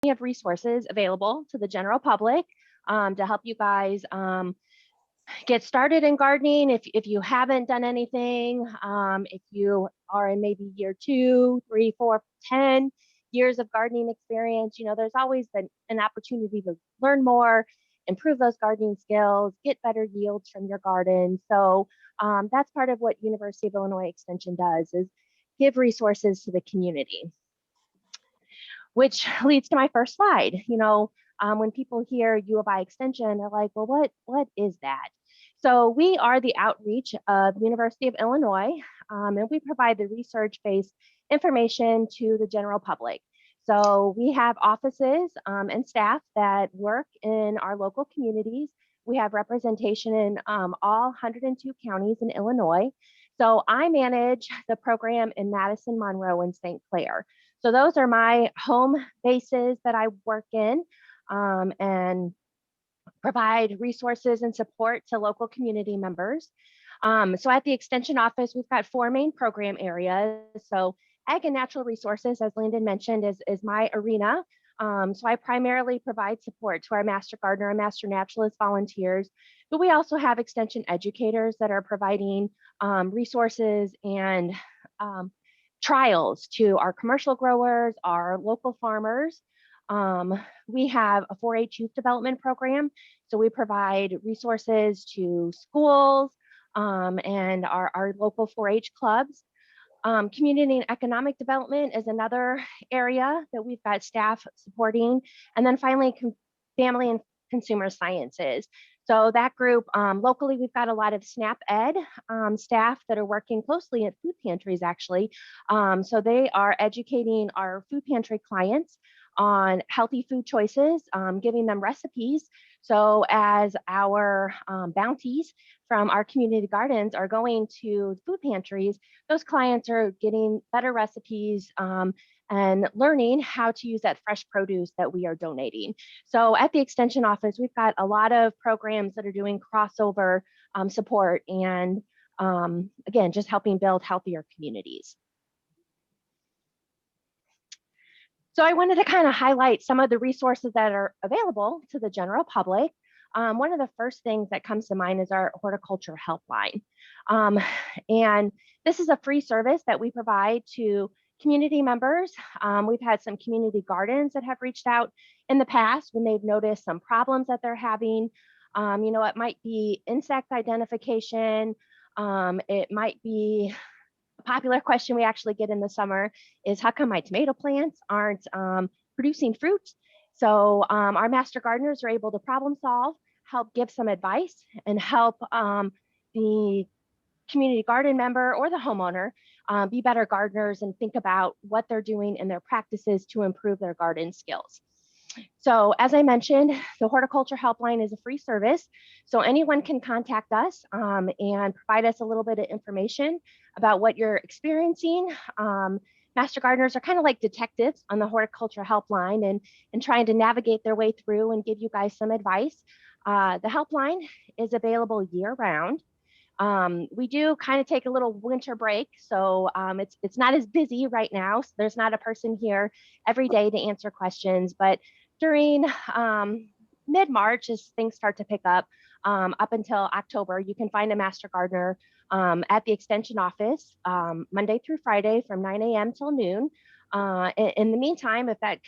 of resources available to the general public to help you guys get started in gardening. If you haven't done anything, if you are in maybe year 2, 3, 4, 10 years of gardening experience, there's always an opportunity to learn more, improve those gardening skills, get better yields from your garden. So that's part of what University of Illinois Extension does, is give resources to the community. Which leads to my first slide. When people hear U of I Extension, they're like, well, what is that? So we are the outreach of the University of Illinois, and we provide the research-based information to the general public. So we have offices and staff that work in our local communities. We have representation in all 102 counties in Illinois. So I manage the program in Madison, Monroe, and St. Clair. So those are my home bases that I work in and provide resources and support to local community members. So at the Extension office, we've got 4 main program areas. So Ag and Natural Resources, as Landon mentioned, is my arena. So I primarily provide support to our Master Gardener and Master Naturalist volunteers, but we also have Extension educators that are providing resources and trials to our commercial growers, our local farmers. We have a 4-H youth development program. So we provide resources to schools and our local 4-H clubs. Community and economic development is another area that we've got staff supporting. And then finally, family and consumer sciences. So that group, locally, we've got a lot of SNAP Ed staff that are working closely at food pantries, actually. So they are educating our food pantry clients on healthy food choices, giving them recipes. So as our bounties from our community gardens are going to food pantries, those clients are getting better recipes and learning how to use that fresh produce that we are donating. So at the Extension office, we've got a lot of programs that are doing crossover support and again, just helping build healthier communities. So I wanted to kind of highlight some of the resources that are available to the general public. One of the first things that comes to mind is our Horticulture Helpline. And this is a free service that we provide to community members. We've had some community gardens that have reached out in the past when they've noticed some problems that they're having. It might be insect identification. It might be a popular question we actually get in the summer is, how come my tomato plants aren't producing fruit? So our master gardeners are able to problem solve, help give some advice, and help the community garden member or the homeowner be better gardeners and think about what they're doing in their practices to improve their garden skills. So as I mentioned, the Horticulture Helpline is a free service. So anyone can contact us and provide us a little bit of information about what you're experiencing. Master gardeners are kind of like detectives on the Horticulture Helpline and trying to navigate their way through and give you guys some advice. The helpline is available year round. We do kind of take a little winter break, so it's not as busy right now. So there's not a person here every day to answer questions, but during mid-March, as things start to pick up until October, you can find a master gardener at the Extension office Monday through Friday from 9 a.m. till noon. In the meantime, if that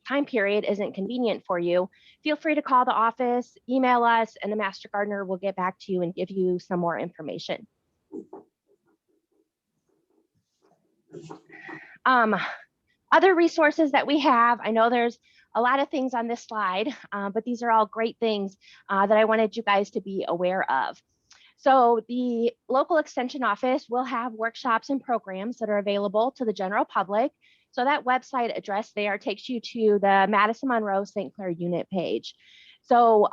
time period isn't convenient for you, feel free to call the office, email us, and the master gardener will get back to you and give you some more information. Other resources that we have, I know there's a lot of things on this slide, but these are all great things that I wanted you guys to be aware of. So the local extension office will have workshops and programs that are available to the general public. So that website address there takes you to the Madison Monroe St. Clair unit page. So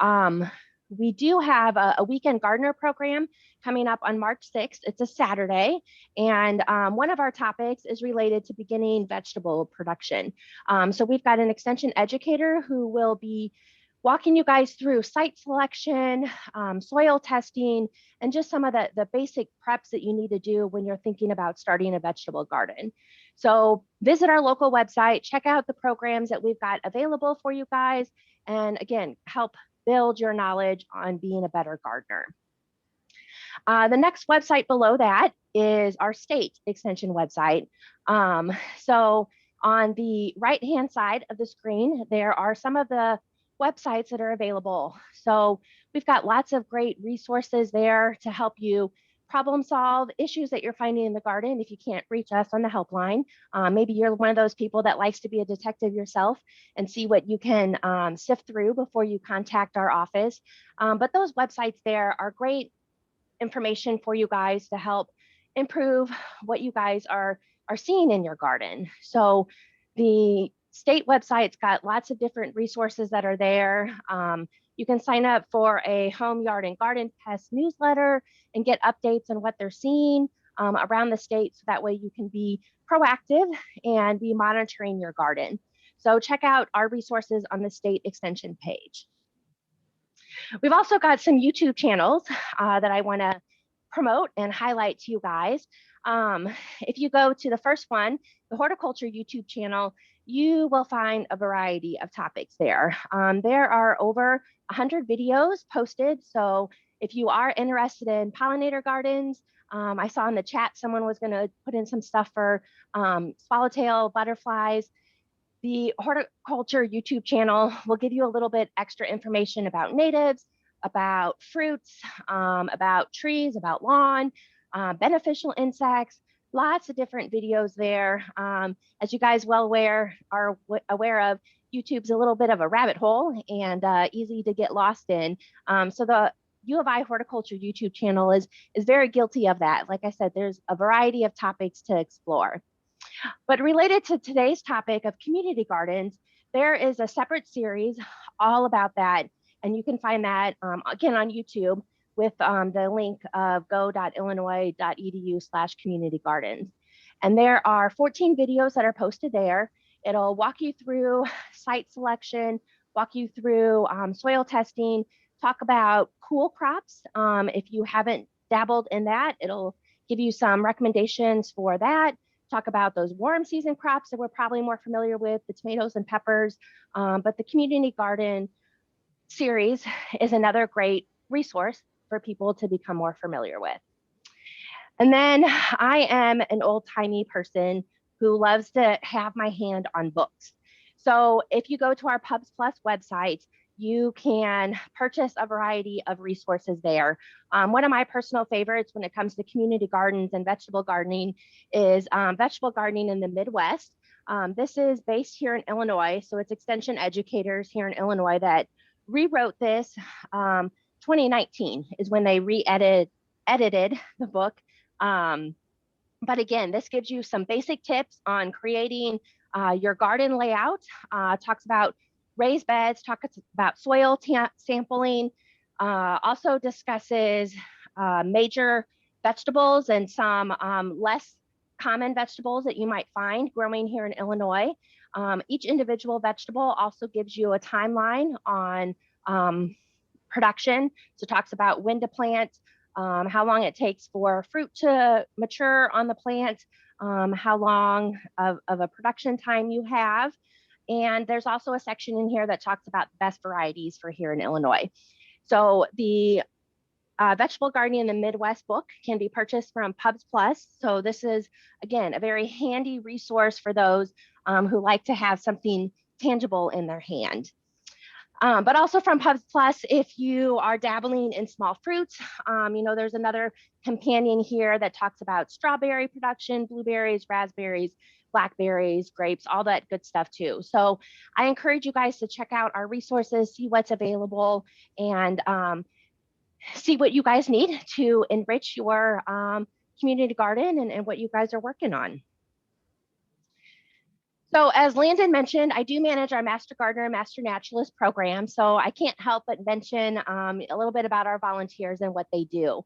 we do have a weekend gardener program coming up on March 6th. It's a Saturday. And one of our topics is related to beginning vegetable production. So we've got an extension educator who will be walking you guys through site selection, soil testing, and just some of the basic preps that you need to do when you're thinking about starting a vegetable garden. So visit our local website, check out the programs that we've got available for you guys, and again, help build your knowledge on being a better gardener. The next website below that is our state extension website. So on the right-hand side of the screen, there are some of the websites that are available. So we've got lots of great resources there to help you problem solve issues that you're finding in the garden. If you can't reach us on the helpline, maybe you're one of those people that likes to be a detective yourself and see what you can sift through before you contact our office. But those websites there are great information for you guys to help improve what you guys are seeing in your garden. So the state website's got lots of different resources that are there. You can sign up for a home, yard, and garden pest newsletter and get updates on what they're seeing around the state, so that way you can be proactive and be monitoring your garden. So check out our resources on the state extension page. We've also got some YouTube channels that I want to promote and highlight to you guys. If you go to the first one, the Horticulture YouTube channel, you will find a variety of topics there. There are over 100 videos posted. So if you are interested in pollinator gardens, I saw in the chat someone was going to put in some stuff for swallowtail butterflies. The Horticulture YouTube channel will give you a little bit extra information about natives, about fruits, about trees, about lawn, beneficial insects, lots of different videos there. As you guys are aware of, YouTube's a little bit of a rabbit hole and easy to get lost in. So the U of I Horticulture YouTube channel is very guilty of that. Like I said, there's a variety of topics to explore. But related to today's topic of community gardens, there is a separate series all about that. And you can find that, again, on YouTube with the link of go.illinois.edu/community gardens. And there are 14 videos that are posted there. It'll walk you through site selection, walk you through soil testing, talk about cool crops. If you haven't dabbled in that, it'll give you some recommendations for that. Talk about those warm season crops that we're probably more familiar with, the tomatoes and peppers. But the community garden series is another great resource for people to become more familiar with. And then I am an old-timey person who loves to have my hand on books. So if you go to our Pubs Plus website, you can purchase a variety of resources there. One of my personal favorites when it comes to community gardens and vegetable gardening is Vegetable Gardening in the Midwest. This is based here in Illinois, so it's extension educators here in Illinois that rewrote this. 2019 is when they edited the book. But again, this gives you some basic tips on creating your garden layout, talks about raised beds, talks about soil sampling, also discusses major vegetables and some less common vegetables that you might find growing here in Illinois. Each individual vegetable also gives you a timeline on production. So talks about when to plant, how long it takes for fruit to mature on the plant, how long of a production time you have. And there's also a section in here that talks about the best varieties for here in Illinois. So the Vegetable Gardening in the Midwest book can be purchased from Pubs Plus. So this is, again, a very handy resource for those who like to have something tangible in their hand. But also from Pubs Plus, if you are dabbling in small fruits, there's another companion here that talks about strawberry production, blueberries, raspberries, blackberries, grapes, all that good stuff too. So I encourage you guys to check out our resources, see what's available, and see what you guys need to enrich your community garden and what you guys are working on. So as Landon mentioned, I do manage our Master Gardener and Master Naturalist program. So I can't help but mention a little bit about our volunteers and what they do.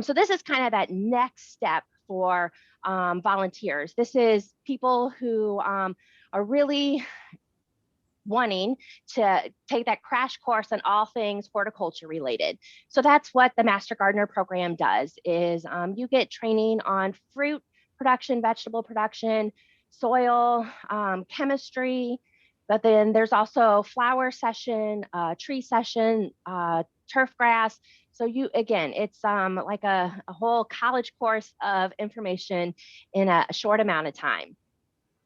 So this is kind of that next step for volunteers. This is people who are really wanting to take that crash course on all things horticulture related. So that's what the Master Gardener program does, is you get training on fruit production, vegetable production, soil, chemistry, but then there's also flower session, tree session, turf grass. So again, it's like a whole college course of information in a short amount of time.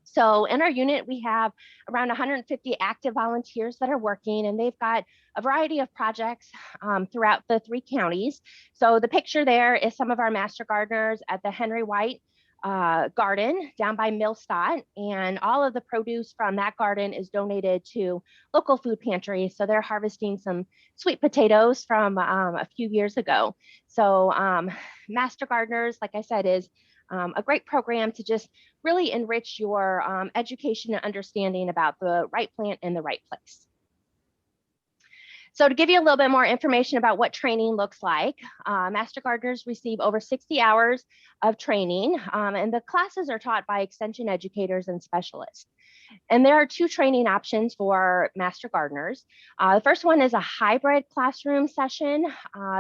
So in our unit, we have around 150 active volunteers that are working, and they've got a variety of projects throughout the 3 counties. So the picture there is some of our master gardeners at the Henry White garden down by Millstott, and all of the produce from that garden is donated to local food pantries. So they're harvesting some sweet potatoes from a few years ago. So Master Gardeners, like I said, is a great program to just really enrich your education and understanding about the right plant in the right place. So to give you a little bit more information about what training looks like, Master Gardeners receive over 60 hours of training, and the classes are taught by extension educators and specialists. And there are 2 training options for Master Gardeners. The first one is a hybrid classroom session.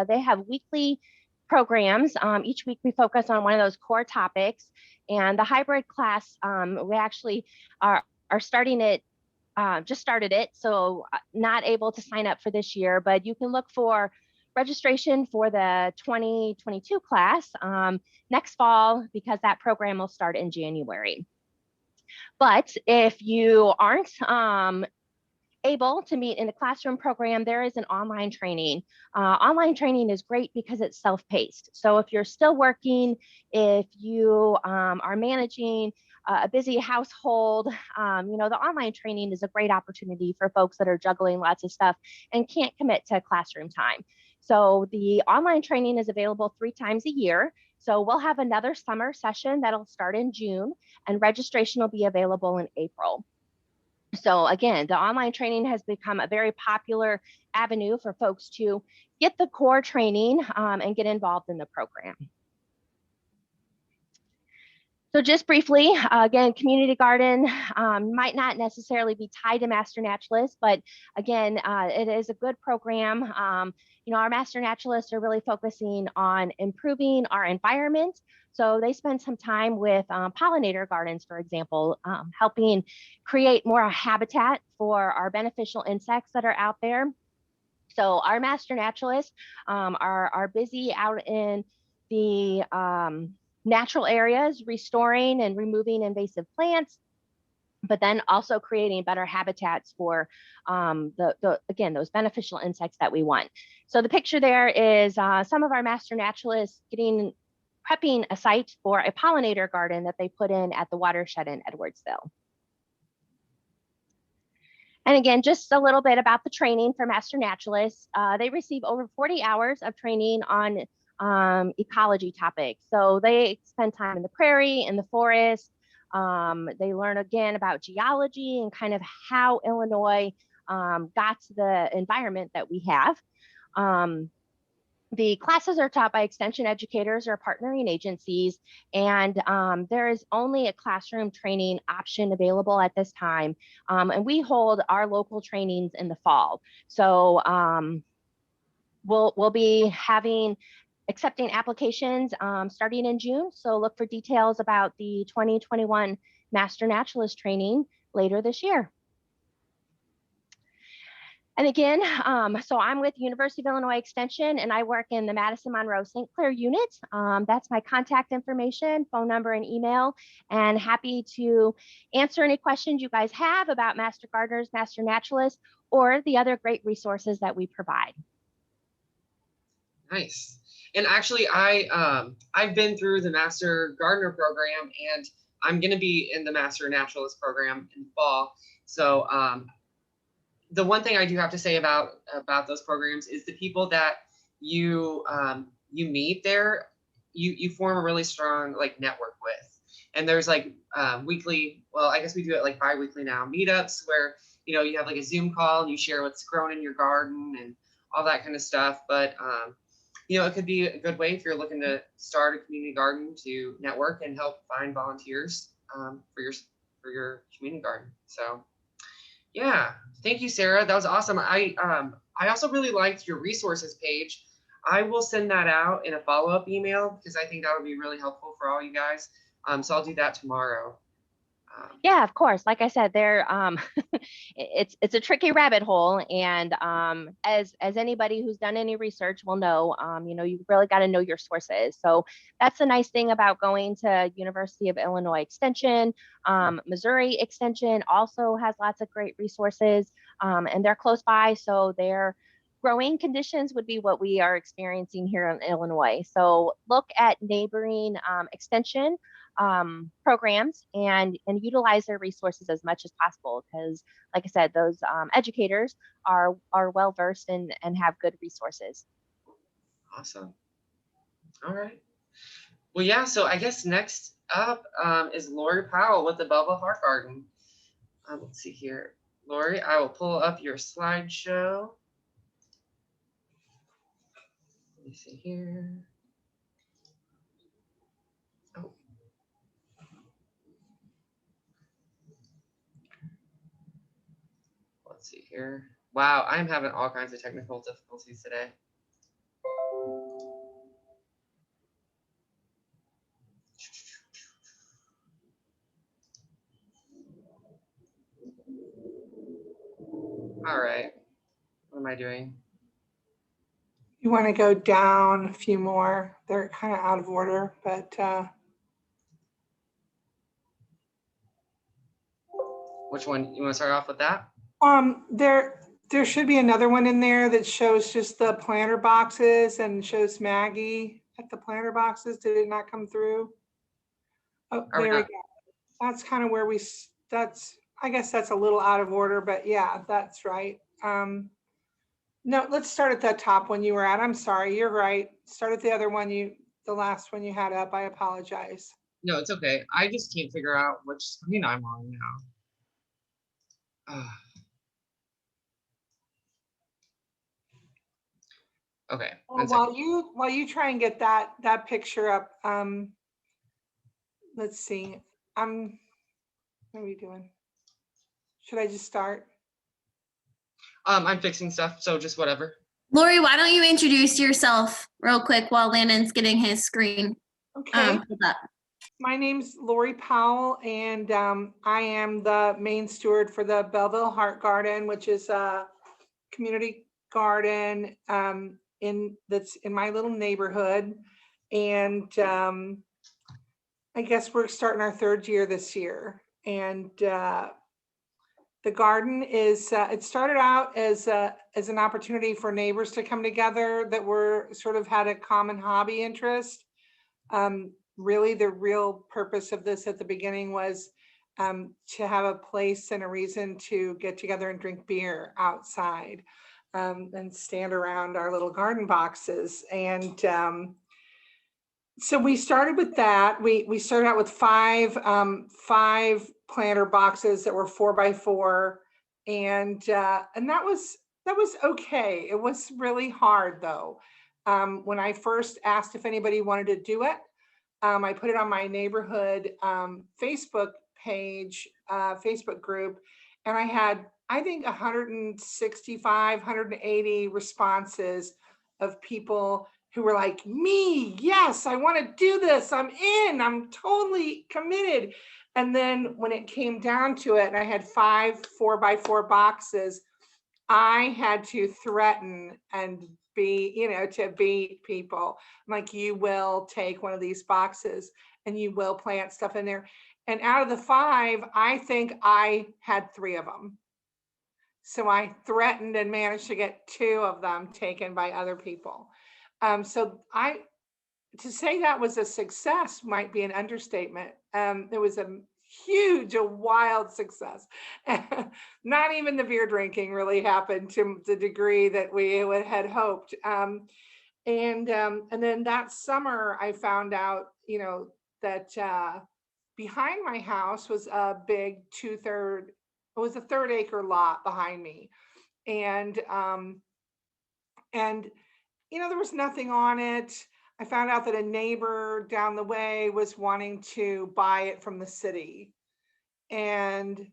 They have weekly programs. Each week we focus on one of those core topics, and the hybrid class, we actually are starting it, just started it, so not able to sign up for this year, but you can look for registration for the 2022 class next fall, because that program will start in January. But if you aren't able to meet in the classroom program, there is an online training. Online training is great because it's self-paced. So if you're still working, if you are managing a busy household, the online training is a great opportunity for folks that are juggling lots of stuff and can't commit to classroom time. So the online training is available 3 times a year. So we'll have another summer session that'll start in June, and registration will be available in April. So again, the online training has become a very popular avenue for folks to get the core training and get involved in the program. So just briefly, again, community garden might not necessarily be tied to Master Naturalists, but again, it is a good program. Our Master Naturalists are really focusing on improving our environment. So they spend some time with pollinator gardens, for example, helping create more habitat for our beneficial insects that are out there. So our Master Naturalists are busy out in the natural areas, restoring and removing invasive plants, but then also creating better habitats for again, those beneficial insects that we want. So the picture there is some of our Master Naturalists prepping a site for a pollinator garden that they put in at the watershed in Edwardsville. And again, just a little bit about the training for Master Naturalists. They receive over 40 hours of training on ecology topics. So they spend time in the prairie, in the forest. They learn again about geology and kind of how Illinois got to the environment that we have. The classes are taught by extension educators or partnering agencies, and there is only a classroom training option available at this time. And we hold our local trainings in the fall. So we'll be accepting applications starting in June. So look for details about the 2021 Master Naturalist training later this year. And again, so I'm with University of Illinois Extension, and I work in the Madison Monroe St. Clair unit. That's my contact information, phone number, and email, and happy to answer any questions you guys have about Master Gardeners, Master Naturalists, or the other great resources that we provide. Nice. And actually, I've been through the Master Gardener program, and I'm going to be in the Master Naturalist program in the fall. So the one thing I do have to say about those programs is the people that you meet there, you form a really strong network with. And there's weekly, well, I guess we do it bi-weekly now, meetups where you have a Zoom call and you share what's grown in your garden and all that kind of stuff. But it could be a good way if you're looking to start a community garden to network and help find volunteers for your community garden. So yeah, thank you, Sarah. That was awesome. I also really liked your resources page. I will send that out in a follow-up email because I think that would be really helpful for all you guys. So I'll do that tomorrow. Yeah, of course. Like I said, they're it's a tricky rabbit hole, and as anybody who's done any research will know, you really got to know your sources. So that's the nice thing about going to University of Illinois Extension. Missouri Extension also has lots of great resources, and they're close by, so their growing conditions would be what we are experiencing here in Illinois. So look at neighboring extension programs and utilize their resources as much as possible, because like I said, those educators are well versed and have good resources. Awesome. All right. Well, yeah, so I guess next up is Lori Powell with the Belleville Heart Garden. Let's see here. Lori, I will pull up your slideshow. Let me see here. Oh. Let's see here. Wow, I'm having all kinds of technical difficulties today. All right. What am I doing? You want to go down a few more. They're kind of out of order, but Which one? You want to start off with that? there should be another one in there that shows just the planter boxes and shows Maggie at the planter boxes. Did it not come through? Oh, Are we there we not- go. That's kind of where I guess that's a little out of order, but yeah, that's right. No, let's start at that top one you were at. I'm sorry, you're right. Start at the other one, the last one you had up. I apologize. No, it's okay. I just can't figure out which screen I'm on now. Okay. Well, while you try and get that picture up, let's see. What are we doing? Should I just start? I'm fixing stuff, so just whatever. Lori, why don't you introduce yourself real quick while Landon's getting his screen Okay. pulled up. My name's Lori Powell, and I am the main steward for the Belleville Heart Garden, which is a community garden that's in my little neighborhood. And I guess we're starting our third year this year. And the garden is, it started out as an opportunity for neighbors to come together that were sort of had a common hobby interest. Really, the real purpose of this at the beginning was to have a place and a reason to get together and drink beer outside and stand around our little garden boxes. And so we started with that. We started out with five planter boxes that were 4x4, and that was okay. It was really hard though. When I first asked if anybody wanted to do it, I put it on my neighborhood Facebook page, Facebook group, and I had, I think, 165, 180 responses of people who were like, me, yes, I want to do this. I'm in, I'm totally committed. And then when it came down to it, and I had 5 4x4 boxes, I had to threaten and to beat people. I'm like, you will take one of these boxes and you will plant stuff in there. And out of the 5, I think I had 3 of them. So I threatened and managed to get 2 of them taken by other people. So to say that was a success might be an understatement. It was a wild success. Not even the beer drinking really happened to the degree that we had hoped. And then that summer I found out, that behind my house was a big 1/3 acre lot behind me. And there was nothing on it. I found out that a neighbor down the way was wanting to buy it from the city. And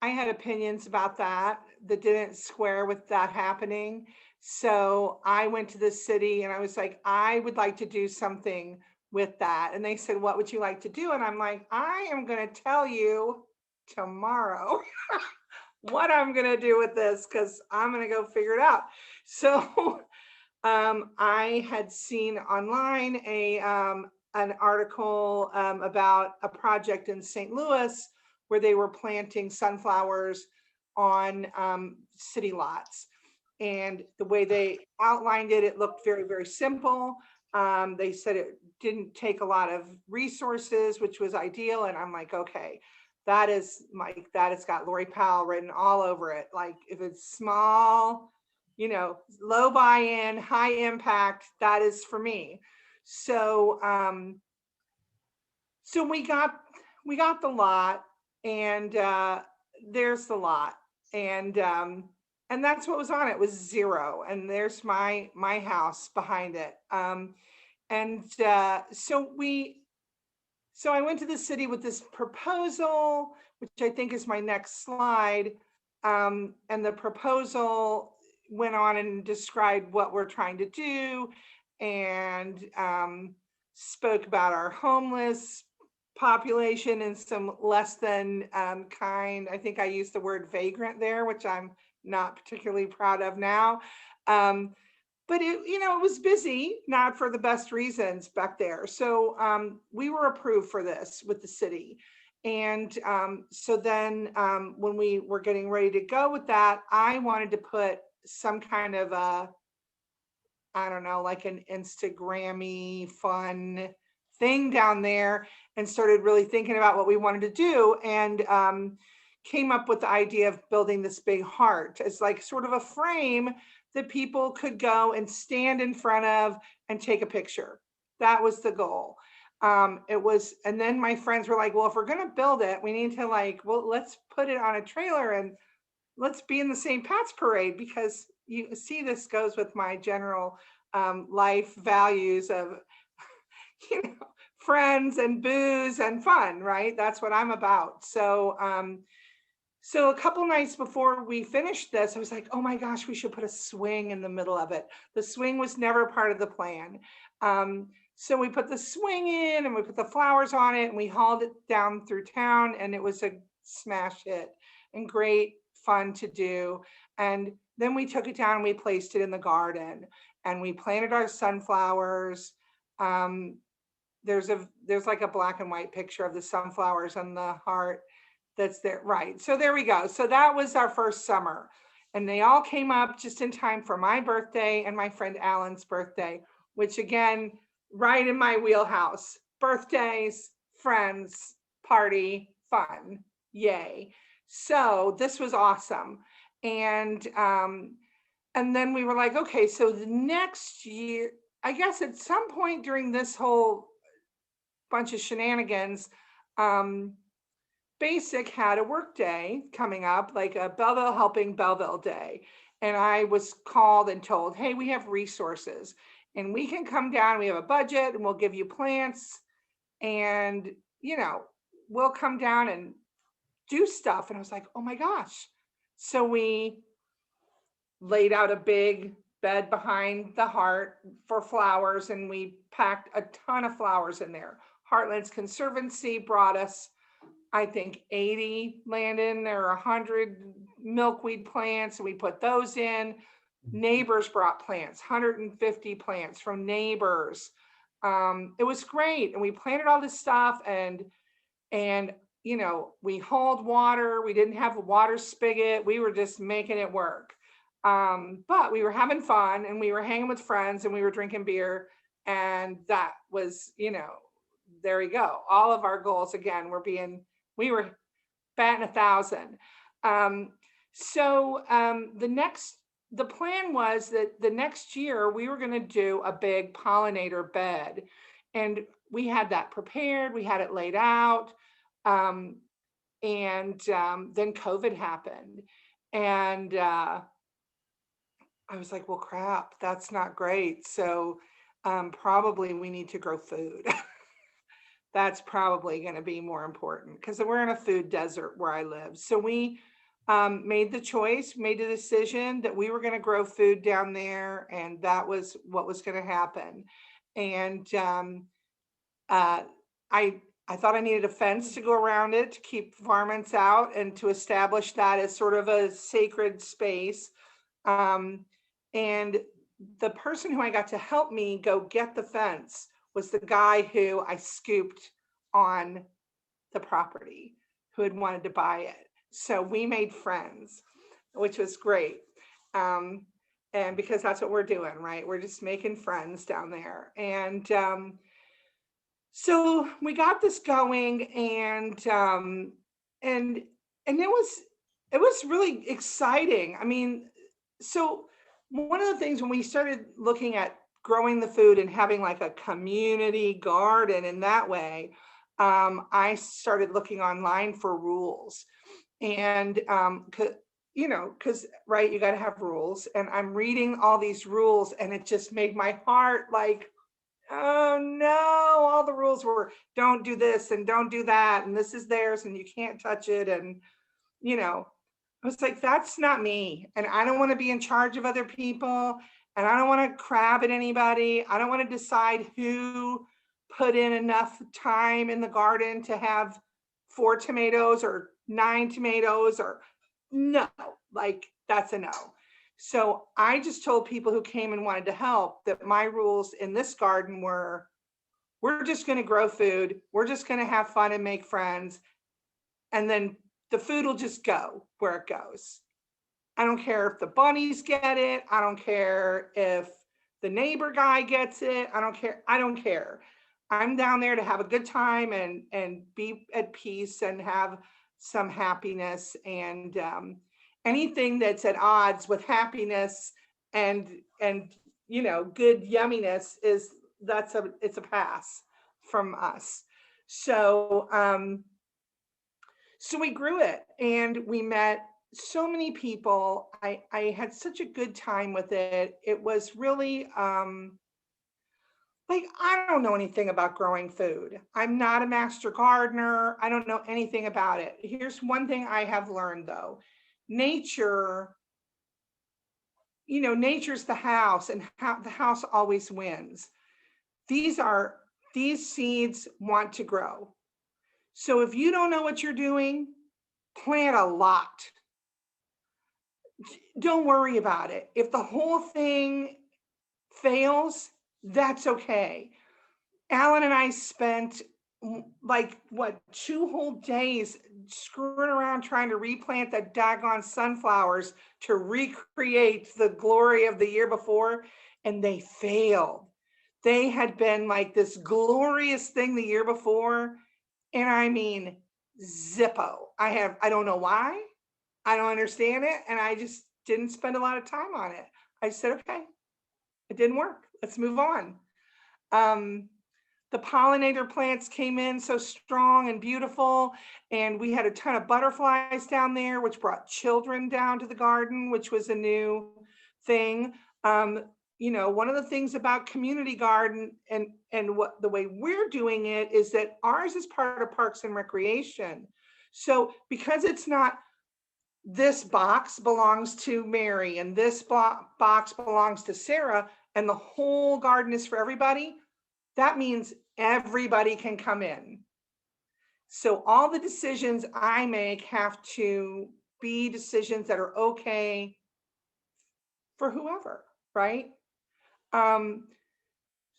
I had opinions about that didn't square with that happening. So I went to the city and I was like, I would like to do something with that. And they said, what would you like to do? And I'm like, I am going to tell you tomorrow what I'm going to do with this, because I'm going to go figure it out. So I had seen online an article about a project in St. Louis where they were planting sunflowers on city lots. And the way they outlined it, it looked very, very simple. They said it didn't take a lot of resources, which was ideal. And I'm like, okay, that has got Lori Powell written all over it. Like, if it's small, you know, low buy-in, high impact, that is for me. So so we got the lot, and there's the lot, and that's what was on it, was 0. And there's my house behind it. So I went to the city with this proposal, which I think is my next slide. And the proposal went on and described what we're trying to do, and spoke about our homeless population and some less than kind. I think I used the word vagrant there, which I'm not particularly proud of now. But it, you know, it was busy, not for the best reasons back there. So we were approved for this with the city. And so then when we were getting ready to go with that, I wanted to put some kind of a, I don't know, like an Instagrammy fun thing down there, and started really thinking about what we wanted to do, and came up with the idea of building this big heart as like sort of a frame that people could go and stand in front of and take a picture. That was the goal. It was, and then my friends were like, well, if we're going to build it, we need to like, well, let's put it on a trailer and let's be in the St. Pat's parade, because you see, this goes with my general life values of, you know, friends and booze and fun, right? That's what I'm about. So, so a couple nights before we finished this, I was like, oh my gosh, we should put a swing in the middle of it. The swing was never part of the plan. So we put the swing in, and we put the flowers on it, and we hauled it down through town, and it was a smash hit and great fun to do. And then we took it down and we placed it in the garden, and we planted our sunflowers. There's like a black and white picture of the sunflowers and the heart that's there, right? So there we go. So that was our first summer, and they all came up just in time for my birthday and my friend Alan's birthday, which again, right in my wheelhouse. Birthdays, friends, party, fun, yay. So this was awesome. And then we were like, okay, so the next year, I guess at some point during this whole bunch of shenanigans, Basic had a work day coming up, like a Belleville Helping Belleville Day. And I was called and told, hey, we have resources and we can come down, we have a budget, and we'll give you plants, and, you know, we'll come down and do stuff. And I was like, oh my gosh. So we laid out a big bed behind the heart for flowers, and we packed a ton of flowers in there. Heartland's Conservancy brought us, I think, 80, Landon, or 100 milkweed plants, and we put those in. Neighbors brought plants, 150 plants from neighbors. It was great. And we planted all this stuff, and you know, we hauled water. We didn't have a water spigot. We were just making it work. But we were having fun, and we were hanging with friends, and we were drinking beer. And that was, you know, there we go. All of our goals, again, we were batting 1,000. The plan was that the next year we were going to do a big pollinator bed, and we had that prepared. We had it laid out. And then COVID happened, and I was like, well, crap, that's not great. So probably we need to grow food. That's probably going to be more important, because we're in a food desert where I live. So we made the decision that we were going to grow food down there, and that was what was going to happen. And I thought I needed a fence to go around it to keep varmints out and to establish that as sort of a sacred space. And the person who I got to help me go get the fence was the guy who I scooped on the property, who had wanted to buy it. So we made friends, which was great. And because that's what we're doing, right? We're just making friends down there. And so we got this going, and it was really exciting. I mean, so one of the things when we started looking at growing the food and having like a community garden in that way, I started looking online for rules. And because right, you got to have rules, and I'm reading all these rules, and it just made my heart like, oh no, all the rules were don't do this and don't do that, and this is theirs and you can't touch it. And I was like, that's not me, and I don't want to be in charge of other people, and I don't want to crab at anybody. I don't want to decide who put in enough time in the garden to have 4 tomatoes or 9 tomatoes, or no, like that's a no. So I just told people who came and wanted to help that my rules in this garden were, we're just going to grow food. We're just going to have fun and make friends. And then the food will just go where it goes. I don't care if the bunnies get it. I don't care if the neighbor guy gets it. I don't care. I don't care. I'm down there to have a good time and be at peace and have some happiness, and anything that's at odds with happiness and good yumminess it's a pass from us. So so we grew it, and we met so many people. I had such a good time with it. It was really like, I don't know anything about growing food. I'm not a master gardener. I don't know anything about it. Here's one thing I have learned though. Nature, nature's the house, and the house always wins. These seeds want to grow. So if you don't know what you're doing, plant a lot. Don't worry about it. If the whole thing fails, that's okay. Alan and I spent 2 whole days screwing around trying to replant the daggone sunflowers to recreate the glory of the year before, and they failed. They had been like this glorious thing the year before, and I mean zippo. I don't know why. I don't understand it, and I just didn't spend a lot of time on it. I said, okay, it didn't work. Let's move on. The pollinator plants came in so strong and beautiful, and we had a ton of butterflies down there, which brought children down to the garden, which was a new thing. One of the things about community garden and what the way we're doing it is that ours is part of Parks and Recreation. So because it's not, this box belongs to Mary and this box belongs to Sarah, and the whole garden is for everybody, that means everybody can come in. So all the decisions I make have to be decisions that are okay for whoever, right?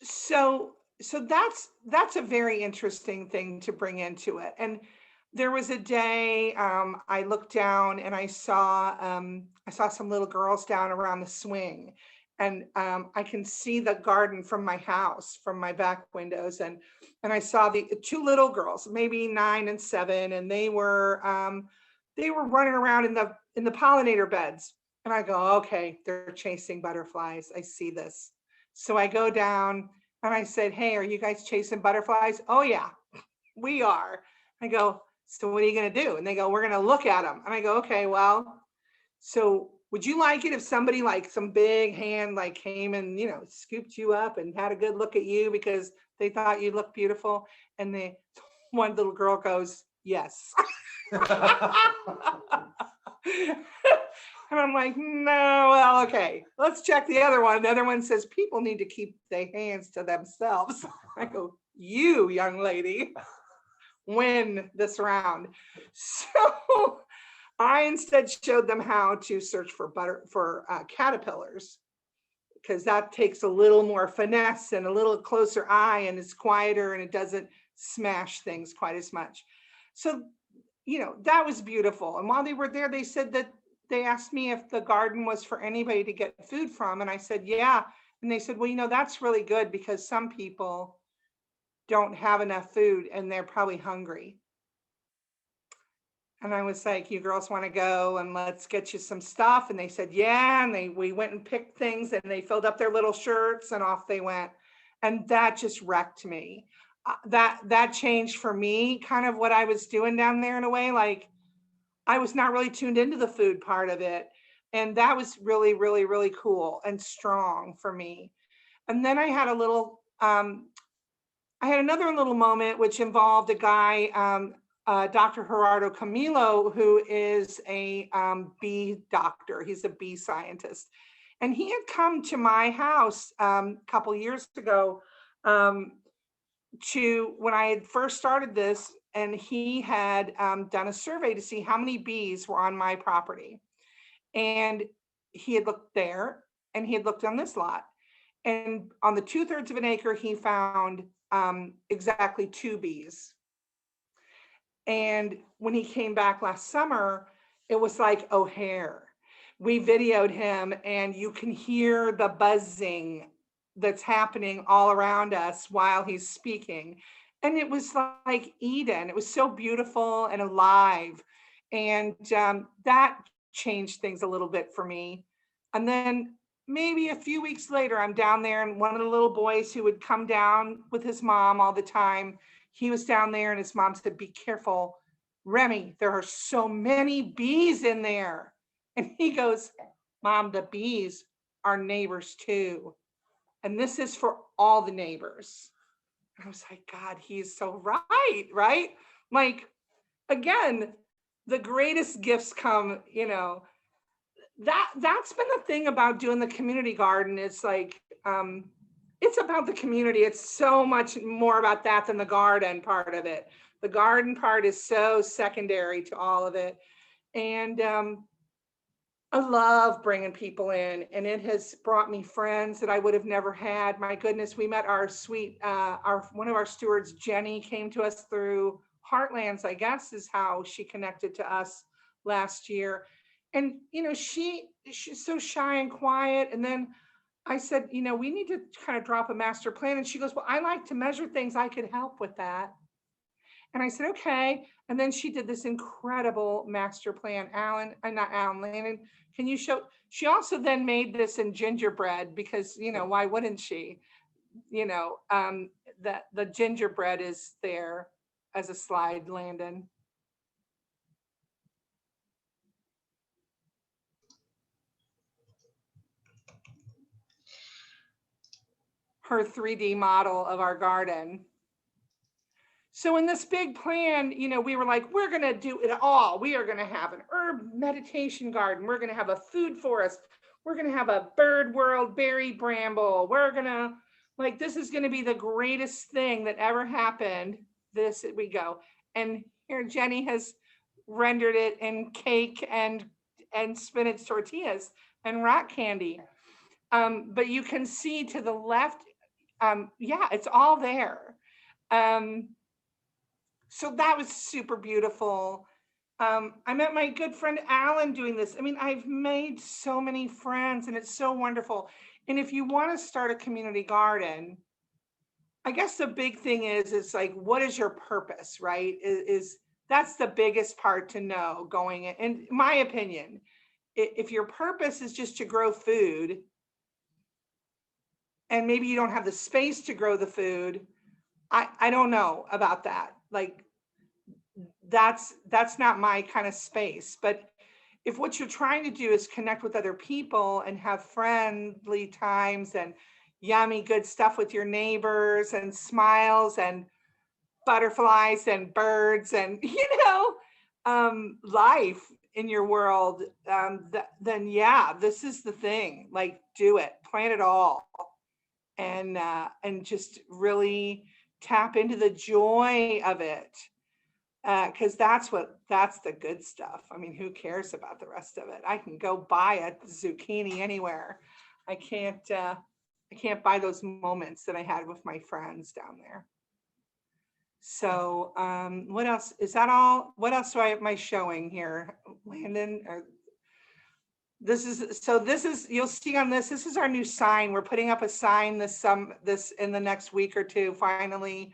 So that's a very interesting thing to bring into it. And there was a day I looked down and I saw some little girls down around the swing, and I can see the garden from my house, from my back windows, and I saw the 2 little girls, maybe 9 and 7, and they were running around in the pollinator beds. And I go, okay, they're chasing butterflies. I see this. So I go down and I said, hey, are you guys chasing butterflies? Oh yeah, we are. I go, so what are you going to do? And they go, we're going to look at them. And I go, okay, well, so would you like it if somebody, like some big hand, like came and, scooped you up and had a good look at you because they thought you looked beautiful? And one little girl goes, yes. And I'm like, no, well, okay, let's check the other one. The other one says people need to keep their hands to themselves. I go, you, young lady, win this round. So I instead showed them how to search for caterpillars, because that takes a little more finesse and a little closer eye, and it's quieter and it doesn't smash things quite as much. So, that was beautiful. And while they were there, they said that they asked me if the garden was for anybody to get food from. And I said, yeah. And they said, well, that's really good, because some people don't have enough food and they're probably hungry. And I was like, you girls want to go and let's get you some stuff? And they said, yeah. And we went and picked things, and they filled up their little shirts and off they went. And that just wrecked me. That changed for me kind of what I was doing down there in a way. Like, I was not really tuned into the food part of it. And that was really, really, really cool and strong for me. And then I had another little moment, which involved a guy, Dr. Gerardo Camilo, who is a bee doctor. He's a bee scientist. And he had come to my house a couple years ago when I had first started this, and he had done a survey to see how many bees were on my property. And he had looked there, and he had looked on this lot. And on the 2/3 of an acre, he found exactly 2 bees. And when he came back last summer, it was like O'Hare. We videoed him, and you can hear the buzzing that's happening all around us while he's speaking. And it was like Eden. It was so beautiful and alive. And that changed things a little bit for me. And then maybe a few weeks later, I'm down there, and one of the little boys who would come down with his mom all the time, he was down there, and his mom said, be careful, Remy, there are so many bees in there. And he goes, Mom, the bees are neighbors too. And this is for all the neighbors. I was like, God, he's so right, right? Like, again, the greatest gifts come, that's been the thing about doing the community garden. It's like, it's about the community. It's so much more about that than the garden part of it. The garden part is so secondary to all of it. And I love bringing people in, and it has brought me friends that I would have never had. My goodness, we met our one of our stewards, Jenny, came to us through Heartlands, I guess is how she connected to us last year. And, she's so shy and quiet. And then I said, we need to kind of drop a master plan. And she goes, well, I like to measure things. I could help with that. And I said, okay. And then she did this incredible master plan. Landon, can you show? She also then made this in gingerbread, because, why wouldn't she? That the gingerbread is there as a slide, Landon. Her 3D model of our garden. So in this big plan, we were like, we're going to do it all. We are going to have an herb meditation garden. We're going to have a food forest. We're going to have a bird world berry bramble. We're going to, this is going to be the greatest thing that ever happened. This we go. And here Jenny has rendered it in cake and spinach tortillas and rock candy. But you can see to the left, it's all there. So that was super beautiful. I met my good friend Alan doing this. I mean, I've made so many friends, and it's so wonderful. And if you want to start a community garden, I guess the big thing is like, what is your purpose, right? That's the biggest part to know going in. In my opinion, if your purpose is just to grow food, and maybe you don't have the space to grow the food, I don't know about that. Like, that's not my kind of space. But if what you're trying to do is connect with other people and have friendly times and yummy good stuff with your neighbors and smiles and butterflies and birds and life in your world, then yeah, this is the thing. Like, do it, plant it all, and just really tap into the joy of it. Because that's the good stuff. I mean, who cares about the rest of it? I can go buy a zucchini anywhere. I can't buy those moments that I had with my friends down there. So what else? Is that all? What else am I showing here, Landon? This is, you'll see on this is our new sign. We're putting up a sign this in the next week or two, finally.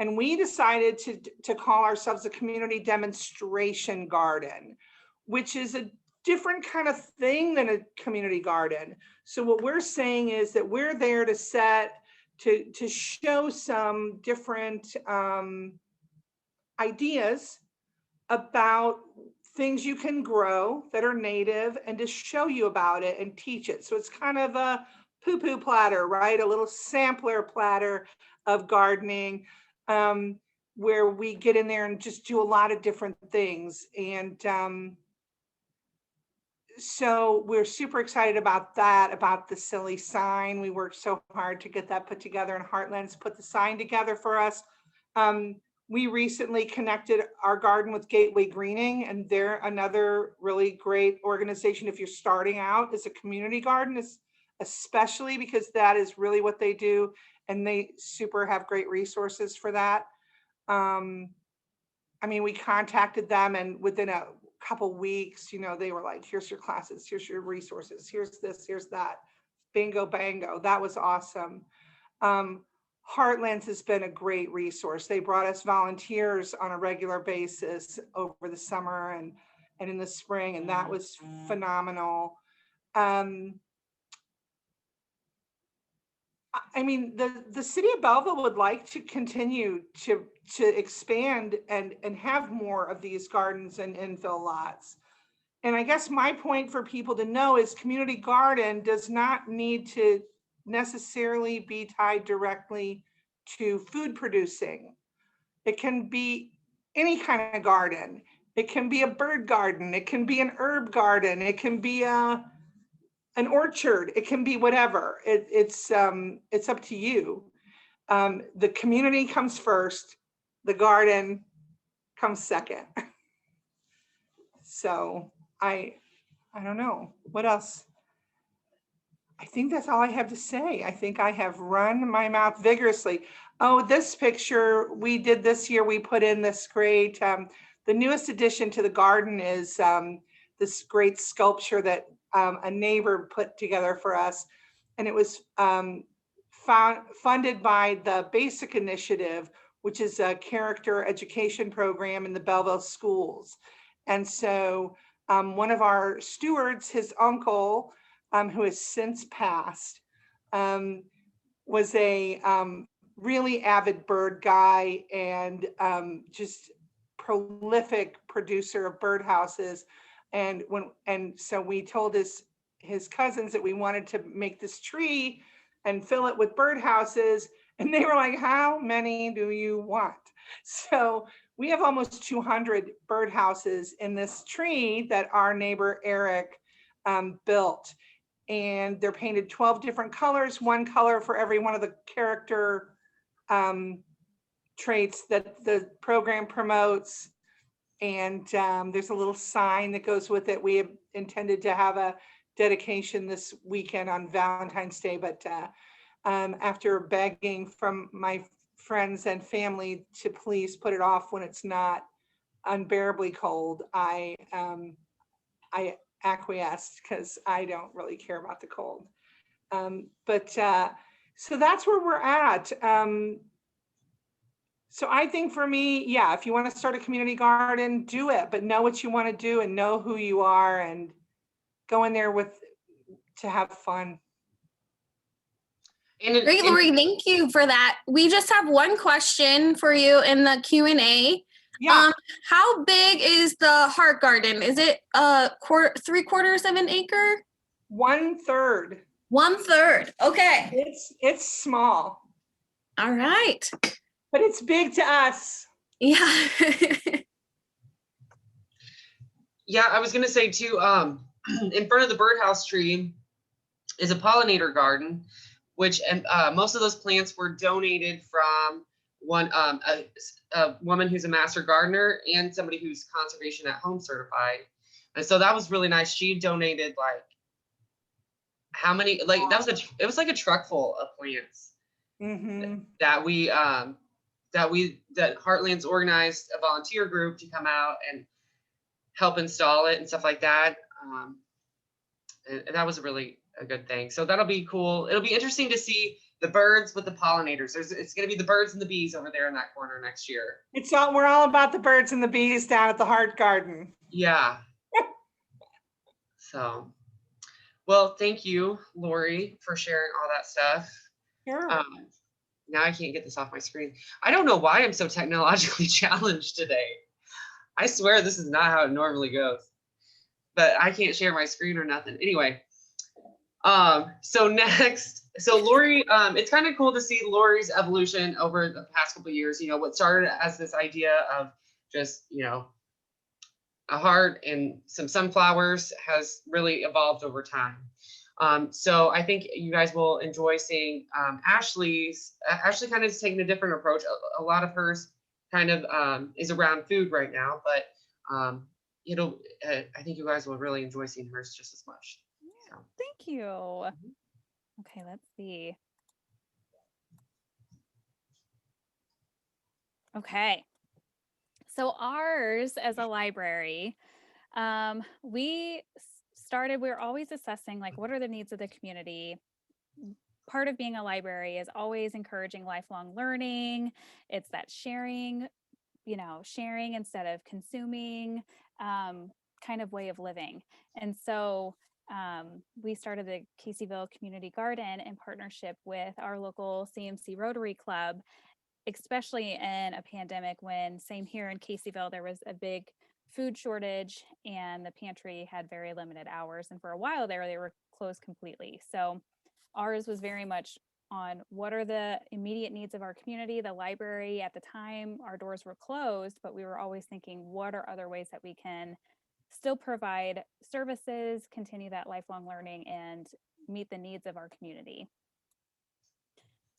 And we decided to call ourselves a community demonstration garden, which is a different kind of thing than a community garden. So what we're saying is that we're there to show some different ideas about things you can grow that are native, and to show you about it and teach it. So it's kind of a poo-poo platter, right? A little sampler platter of gardening, where we get in there and just do a lot of different things. And so we're super excited about that, about the silly sign. We worked so hard to get that put together, and Heartland's put the sign together for us. We recently connected our garden with Gateway Greening, and they're another really great organization if you're starting out as a community garden, especially because that is really what they do, and they super have great resources for that. I mean, we contacted them, and within a couple weeks, they were like, here's your classes, here's your resources, here's this, here's that, bingo bango. That was awesome. Heartlands has been a great resource. They brought us volunteers on a regular basis over the summer and in the spring, and that was phenomenal. I mean, the city of Belleville would like to continue to expand and have more of these gardens and infill lots. And I guess my point for people to know is community garden does not need to necessarily be tied directly to food producing. It can be any kind of garden. It can be a bird garden. It can be an herb garden. It can be an orchard. It can be whatever. It's up to you. The community comes first. The garden comes second. So I don't know what else. I think that's all I have to say. I think I have run my mouth vigorously. Oh, this picture we did this year, we put in this great, the newest addition to the garden is this great sculpture that a neighbor put together for us. And it was funded by the BASIC initiative, which is a character education program in the Belleville schools. And so one of our stewards, his uncle, who has since passed, was a really avid bird guy and just prolific producer of birdhouses. And so we told his cousins that we wanted to make this tree and fill it with birdhouses, and they were like, "How many do you want?" So we have almost 200 birdhouses in this tree that our neighbor Eric built. And they're painted 12 different colors, one color for every one of the character traits that the program promotes. And there's a little sign that goes with it. We have intended to have a dedication this weekend on Valentine's Day, but after begging from my friends and family to please put it off when it's not unbearably cold, I acquiesced because I don't really care about the cold. So that's where we're at. So I think for me, yeah, if you want to start a community garden, do it, but know what you want to do and know who you are and go in there to have fun. Great, Lori, thank you for that. We just have one question for you in the Q&A. Yeah. How big is the Heart Garden? Is it 3/4 of an acre? 1/3. 1/3. Okay. It's small. All right. But it's big to us. Yeah. Yeah, I was gonna say too, in front of the birdhouse tree is a pollinator garden which, and most of those plants were donated from a woman who's a master gardener and somebody who's conservation at home certified. And so that was really nice. She donated like how many, like it was like a truck full of plants that Heartlands organized a volunteer group to come out and help install it and stuff like that. And that was really a good thing. So that'll be cool. It'll be interesting to see the birds with the pollinators. It's going to be the birds and the bees over there in that corner next year. We're all about the birds and the bees down at the Heart Garden. Yeah. So, well, thank you, Lori, for sharing all that stuff. Sure. Now I can't get this off my screen. I don't know why I'm so technologically challenged today. I swear this is not how it normally goes. But I can't share my screen or nothing. Anyway, so Lori, it's kind of cool to see Lori's evolution over the past couple of years. You know, what started as this idea of just, you know, a heart and some sunflowers has really evolved over time. So I think you guys will enjoy seeing Ashley kind of is taking a different approach. A lot of hers kind of is around food right now, but I think you guys will really enjoy seeing hers just as much. So. Thank you. Okay, let's see. Okay. So ours as a library, we were always assessing like what are the needs of the community. Part of being a library is always encouraging lifelong learning. It's that sharing instead of consuming kind of way of living. And so we started the Caseyville Community Garden in partnership with our local CMC Rotary Club, especially in a pandemic when, same here in Caseyville, there was a big food shortage and the pantry had very limited hours. And for a while there, they were closed completely. So ours was very much on what are the immediate needs of our community. The library at the time, our doors were closed, but we were always thinking, what are other ways that we can still provide services, continue that lifelong learning, and meet the needs of our community.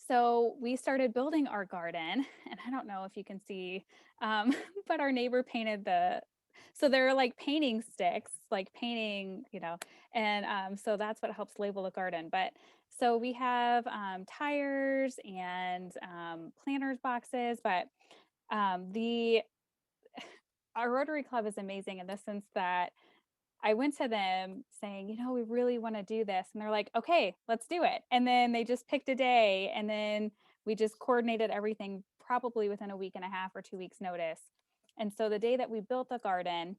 So we started building our garden, and I don't know if you can see, but our neighbor painted so they're like painting sticks, like painting, and so that's what helps label the garden. But so we have tires and planters boxes, but our Rotary Club is amazing in the sense that I went to them saying, we really want to do this. And they're like, okay, let's do it. And then they just picked a day and then we just coordinated everything probably within a week and a half or 2 weeks notice. And so the day that we built the garden,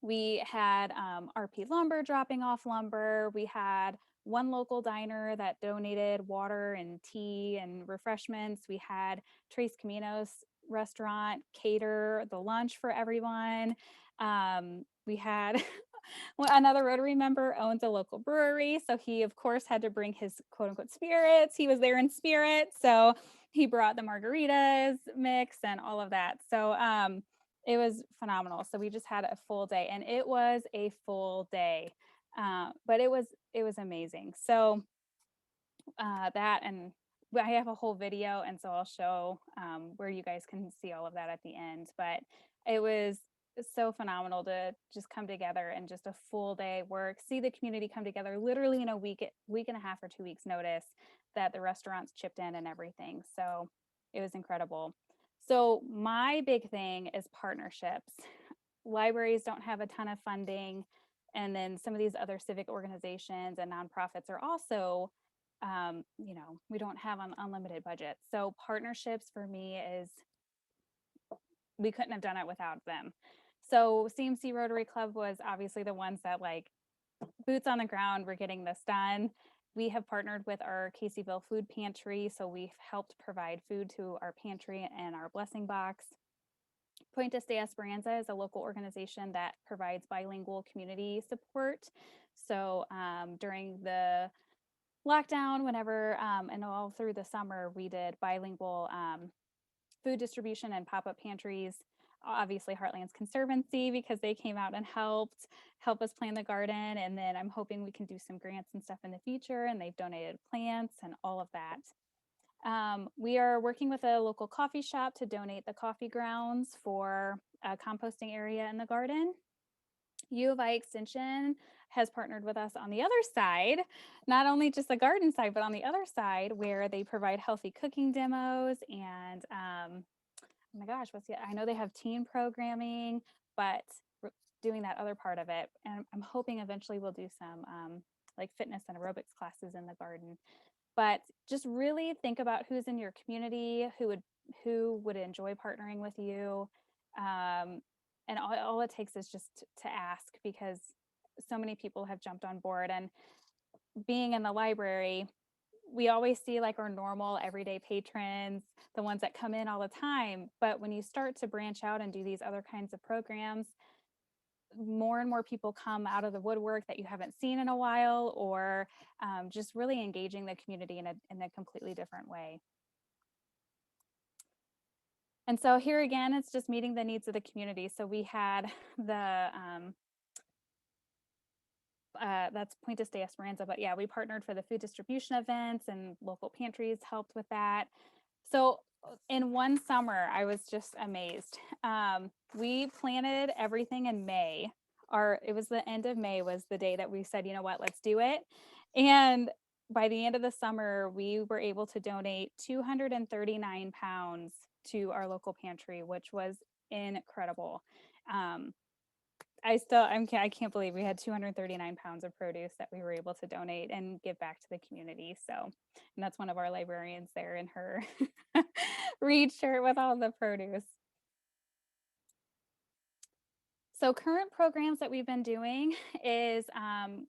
we had RP Lumber dropping off lumber. We had one local diner that donated water and tea and refreshments. We had Tres Caminos restaurant cater the lunch for everyone. We had another Rotary member owns a local brewery. So he, of course, had to bring his quote unquote spirits. He was there in spirit. So he brought the margaritas mix and all of that. So it was phenomenal. So we just had a full day, and it was a full day, but it was amazing. So that, and I have a whole video, and so I'll show where you guys can see all of that at the end. But it was so phenomenal to just come together and just a full day work, see the community come together literally in a week and a half or 2 weeks notice, that the restaurants chipped in and everything. So it was incredible. So my big thing is partnerships. Libraries don't have a ton of funding. And then some of these other civic organizations and nonprofits are also, we don't have an unlimited budget. So partnerships for me is, we couldn't have done it without them. So CMC Rotary Club was obviously the ones that, like, boots on the ground, we're getting this done. We have partnered with our Caseyville food pantry. So we've helped provide food to our pantry and our blessing box. Puentes de Esperanza is a local organization that provides bilingual community support. So during the lockdown, whenever, and all through the summer, we did bilingual food distribution and pop-up pantries. obviously Heartland's Conservancy, because they came out and help us plan the garden. And then I'm hoping we can do some grants and stuff in the future, and they've donated plants and all of that. We are working with a local coffee shop to donate the coffee grounds for a composting area in the garden. U of I Extension has partnered with us on the other side, not only just the garden side, but on the other side where they provide healthy cooking demos and oh my gosh, I know they have teen programming, but doing that other part of it. And I'm hoping eventually we'll do some like fitness and aerobics classes in the garden. But just really think about who's in your community, who would enjoy partnering with you. And all it takes is just to ask, because so many people have jumped on board. And being in the library, we always see like our normal everyday patrons, the ones that come in all the time. But when you start to branch out and do these other kinds of programs, more and more people come out of the woodwork that you haven't seen in a while, or just really engaging the community in a completely different way. And so here again, it's just meeting the needs of the community. So we had the, that's Puentes de Esperanza, but yeah, we partnered for the food distribution events, and local pantries helped with that. So in one summer, I was just amazed. We planted everything in May. It was the end of May was the day that we said, you know what, let's do it. And by the end of the summer, we were able to donate 239 pounds to our local pantry, which was incredible. I can't believe we had 239 pounds of produce that we were able to donate and give back to the community. So, and that's one of our librarians there in her Reed shirt with all the produce. So current programs that we've been doing is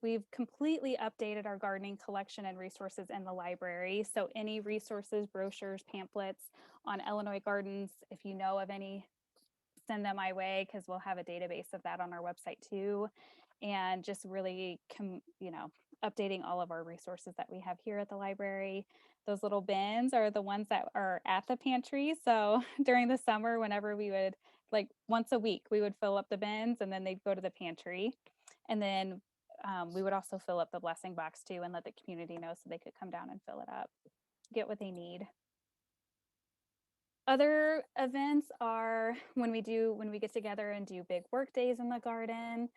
we've completely updated our gardening collection and resources in the library. So any resources, brochures, pamphlets on Illinois gardens, if you know of any, send them my way, because we'll have a database of that on our website too. And just really, updating all of our resources that we have here at the library. Those little bins are the ones that are at the pantry. So during the summer, whenever we would, like once a week, we would fill up the bins and then they'd go to the pantry. And then we would also fill up the blessing box too, and let the community know so they could come down and fill it up, get what they need. Other events are when we get together and do big work days in the garden.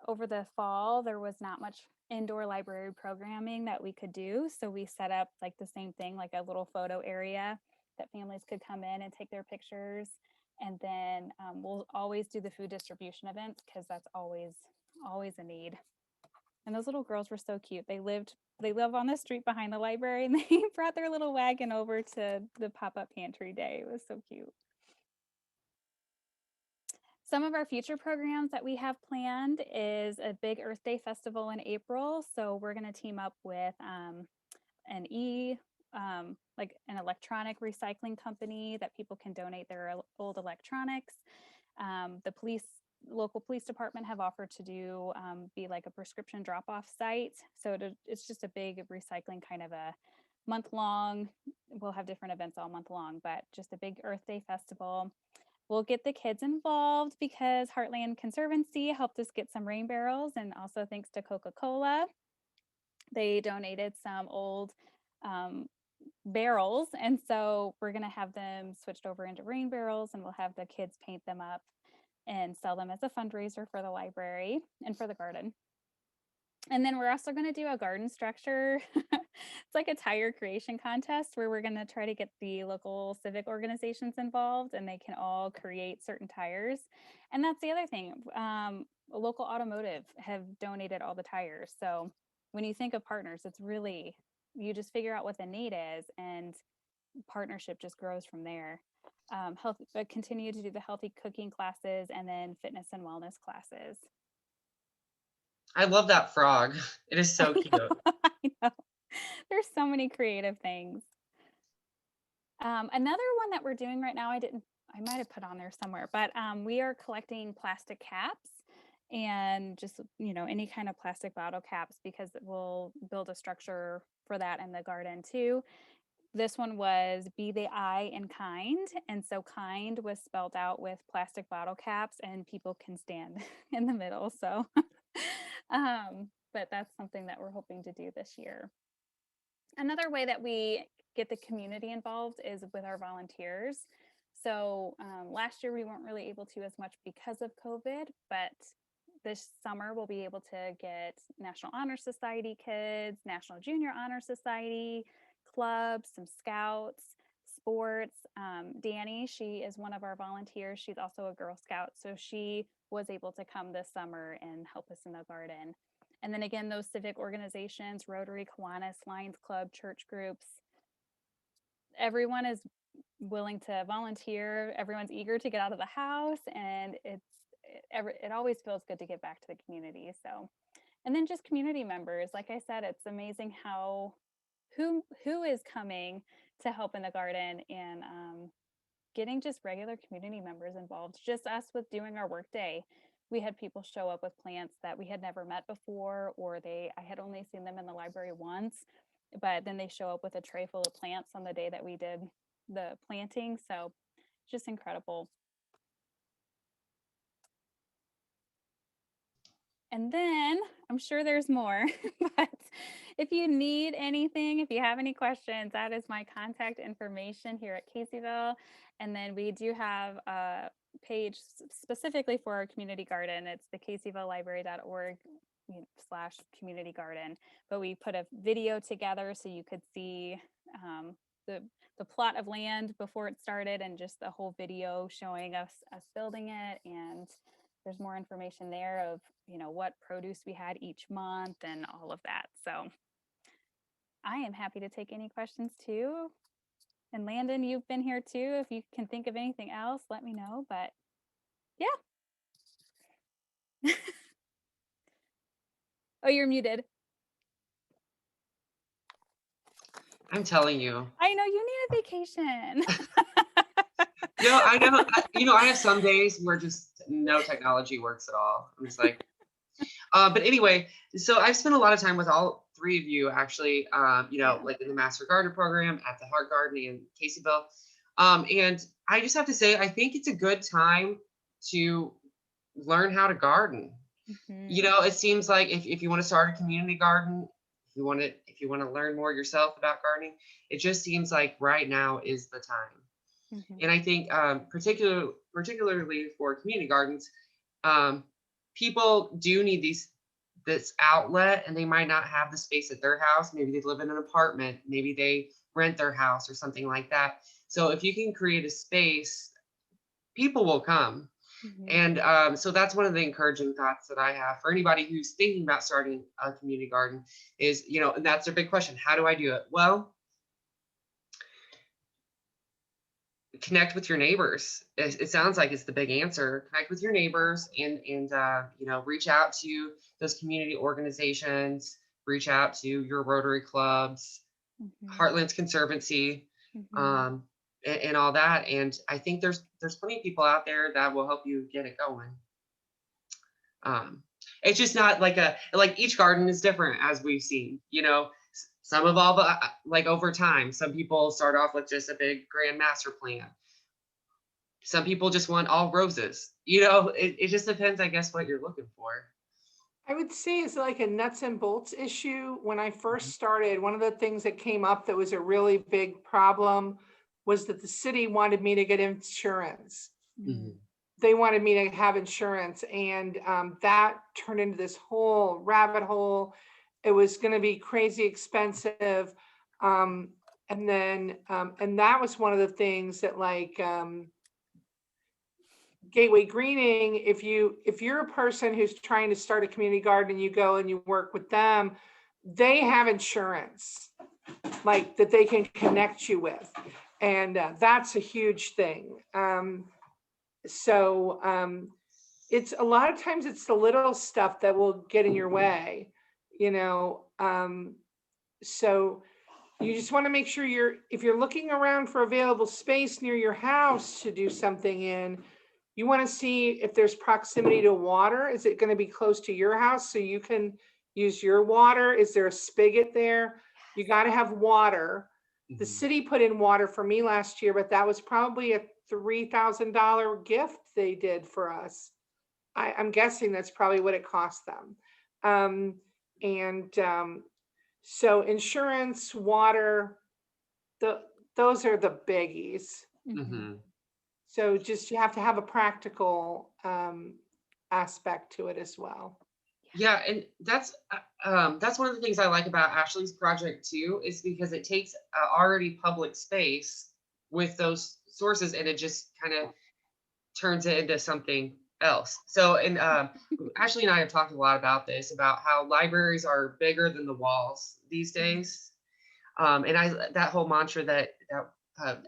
Over the fall, there was not much indoor library programming that we could do. So we set up like the same thing, like a little photo area that families could come in and take their pictures. And then we'll always do the food distribution events, because that's always a need. And those little girls were so cute. They live on the street behind the library, and they brought their little wagon over to the pop-up pantry day. It was so cute. Some of our future programs that we have planned is a big Earth Day festival in April. So we're going to team up with like an electronic recycling company that people can donate their old electronics. The local police department have offered to do be like a prescription drop-off site. So it's just a big recycling kind of a month-long. We'll have different events all month long, but just a big Earth Day festival. We'll get the kids involved because Heartland Conservancy helped us get some rain barrels, and also thanks to Coca-Cola, they donated some old barrels, and so we're going to have them switched over into rain barrels, and we'll have the kids paint them up and sell them as a fundraiser for the library and for the garden. And then we're also going to do a garden structure. It's like a tire creation contest where we're going to try to get the local civic organizations involved, and they can all create certain tires. And that's the other thing. Local automotive have donated all the tires. So when you think of partners, it's really, you just figure out what the need is, and partnership just grows from there. Continue to do the healthy cooking classes, and then fitness and wellness classes. I love that frog. It is so cute. I know. There's so many creative things. Another one that we're doing right now, I might have put on there somewhere, but we are collecting plastic caps, and just, any kind of plastic bottle caps, because we'll build a structure for that in the garden too. this one was be the I in kind. And so kind was spelled out with plastic bottle caps, and people can stand in the middle. So, but that's something that we're hoping to do this year. Another way that we get the community involved is with our volunteers. So last year we weren't really able to as much because of COVID, but this summer we'll be able to get National Honor Society kids, National Junior Honor Society, clubs, some scouts, sports. Danny, she is one of our volunteers. She's also a Girl Scout. So she was able to come this summer and help us in the garden. And then again, those civic organizations, Rotary, Kiwanis, Lions Club, church groups, everyone is willing to volunteer. Everyone's eager to get out of the house, and it always feels good to get back to the community. So, and then just community members. Like I said, it's amazing how who is coming to help in the garden, and getting just regular community members involved. Just us with doing our work day. We had people show up with plants that we had never met before, or I had only seen them in the library once, but then they show up with a tray full of plants on the day that we did the planting. So just incredible. And then I'm sure there's more, but if you need anything, if you have any questions, that is my contact information here at Caseyville. And then we do have a page specifically for our community garden. It's the caseyvillelibrary.org/community garden. But we put a video together so you could see the plot of land before it started, and just the whole video showing us building it. And there's more information there of, what produce we had each month and all of that. So I am happy to take any questions too. And Landon, you've been here too. If you can think of anything else, let me know. But yeah. Oh, you're muted. I'm telling you. I know you need a vacation. I know. I have some days where just no technology works at all. I'm just like, but anyway, so I've spent a lot of time with all three of you, actually, like in the Master Gardener program at the Heart Garden in Caseyville. And I just have to say, I think it's a good time to learn how to garden. Mm-hmm. It seems like if you want to start a community garden, if you want to learn more yourself about gardening, it just seems like right now is the time. Mm-hmm. And I think particularly for community gardens, people do need this outlet, and they might not have the space at their house. Maybe they live in an apartment, maybe they rent their house or something like that. So if you can create a space, people will come. Mm-hmm. And so that's one of the encouraging thoughts that I have for anybody who's thinking about starting a community garden is, and that's their big question. How do I do it? Well, connect with your neighbors. It sounds like it's the big answer. Connect with your neighbors and reach out to those community organizations, reach out to your Rotary clubs, mm-hmm. Heartlands Conservancy, mm-hmm. And all that. And I think there's plenty of people out there that will help you get it going. It's just not like each garden is different, as we've seen, some evolve over time. Some people start off with just a big grand master plan. Some people just want all roses. It just depends, I guess, what you're looking for. I would say it's like a nuts and bolts issue. When I first started, one of the things that came up that was a really big problem was that the city wanted me to get insurance. Mm-hmm. They wanted me to have insurance, and that turned into this whole rabbit hole. It was going to be crazy expensive. And that was one of the things that Gateway Greening, if you're a person who's trying to start a community garden and you go and you work with them, they have insurance that they can connect you with. And that's a huge thing. So it's a lot of times it's the little stuff that will get in your way. So you just want to make sure if you're looking around for available space near your house to do something in, you want to see if there's proximity to water. Is it going to be close to your house so you can use your water? Is there a spigot there? You got to have water. The Mhm. city put in water for me last year, but that was probably a $3,000 gift they did for us. I'm guessing that's probably what it cost them. So insurance, water, those are the biggies. Mhm. So just you have to have a practical aspect to it as well. Yeah, and that's one of the things I like about Ashley's project too, is because it takes already public space with those sources and it just kind of turns it into something else. So, and Ashley and I have talked a lot about this, about how libraries are bigger than the walls these days. And that whole mantra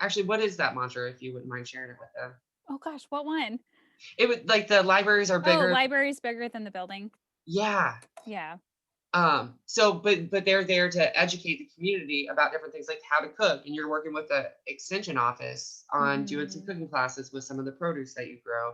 actually, what is that mantra, if you wouldn't mind sharing it with them? Oh gosh, what one? It would like the libraries are Oh, bigger. library's bigger than the building. Yeah. Yeah. So but they're there to educate the community about different things like how to cook, and you're working with the extension office on doing some cooking classes with some of the produce that you grow.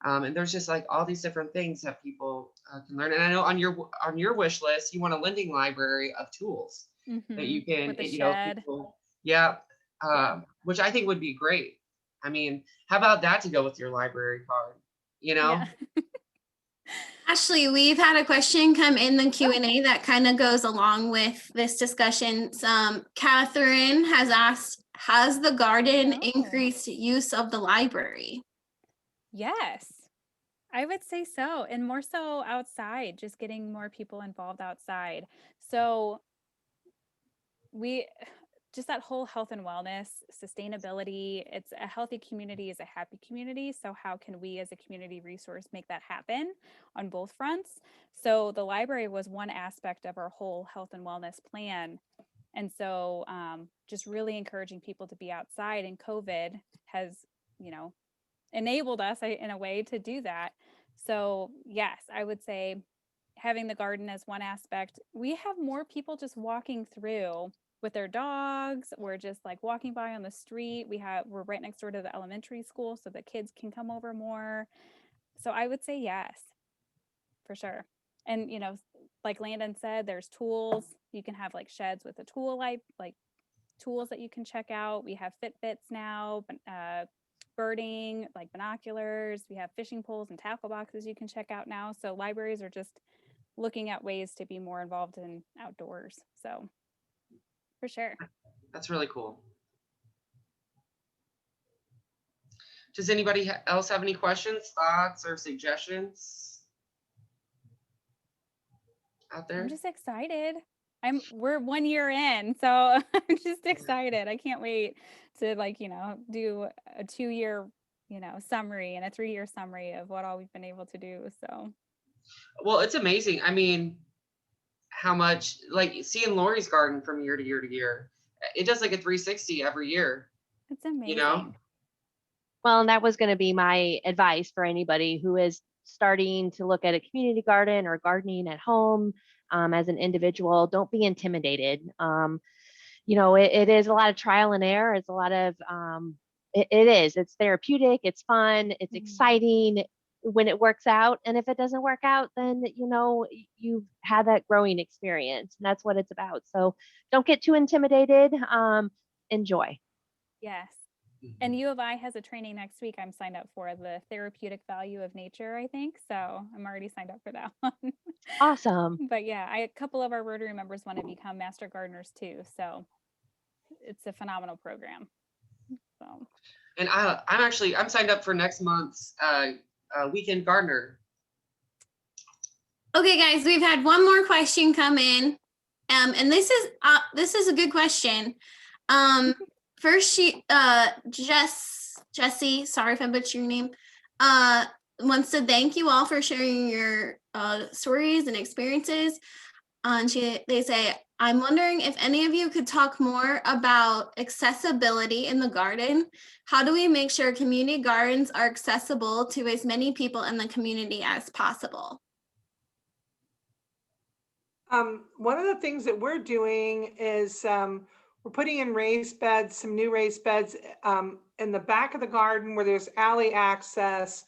And there's just like all these different things that people can learn. And I know on your wish list, you want a lending library of tools that you can, With the you know, shed. people, yeah, Yeah. which I think would be great. I mean, how about that to go with your library card? You know? Yeah. Ashley, we've had a question come in the Q&A that kind of goes along with this discussion. Catherine has asked, has the garden Oh. increased use of the library? Yes, I would say so. And more so outside, just getting more people involved outside. So just that whole health and wellness, sustainability, it's a healthy community is a happy community. So how can we as a community resource make that happen on both fronts? So the library was one aspect of our whole health and wellness plan. And so just really encouraging people to be outside, and COVID has, enabled us in a way to do that. So yes, I would say having the garden as one aspect. We have more people just walking through with their dogs. We're just like walking by on the street. We're right next door to the elementary school, so the kids can come over more. So I would say yes, for sure. And like Landon said, there's tools. You can have like sheds with a tool like tools that you can check out. We have Fitbits now, birding, like binoculars. We have fishing poles and tackle boxes you can check out now. So libraries are just looking at ways to be more involved in outdoors. So for sure. That's really cool. Does anybody else have any questions, thoughts, or suggestions out there? I'm just excited. We're 1 year in, so I'm just excited. I can't wait to do a 2-year, summary and a 3-year summary of what all we've been able to do. So Well, it's amazing. I mean, how much, like seeing Lori's garden from year to year to year, it does like a 360 every year. it's amazing. You know? Well, and that was going to be my advice for anybody who is starting to look at a community garden or gardening at home as an individual. Don't be intimidated. It is a lot of trial and error. It's a lot of, it's therapeutic. It's fun. It's exciting when it works out. And if it doesn't work out, then, you've had that growing experience, and that's what it's about. So don't get too intimidated. Enjoy. Yes. And U of I has a training next week I'm signed up for, the therapeutic value of nature, I think. So I'm already signed up for that one. Awesome. But yeah, a couple of our Rotary members want to become master gardeners too. So it's a phenomenal program. So. And I'm signed up for next month's weekend gardener. Okay, guys, we've had one more question come in, and this is a good question. First, Jessie, sorry if I butchered your name, wants to thank you all for sharing your stories and experiences. They say, I'm wondering if any of you could talk more about accessibility in the garden. How do we make sure community gardens are accessible to as many people in the community as possible? One of the things that we're doing is we're putting in raised beds, some new raised beds in the back of the garden where there's alley access,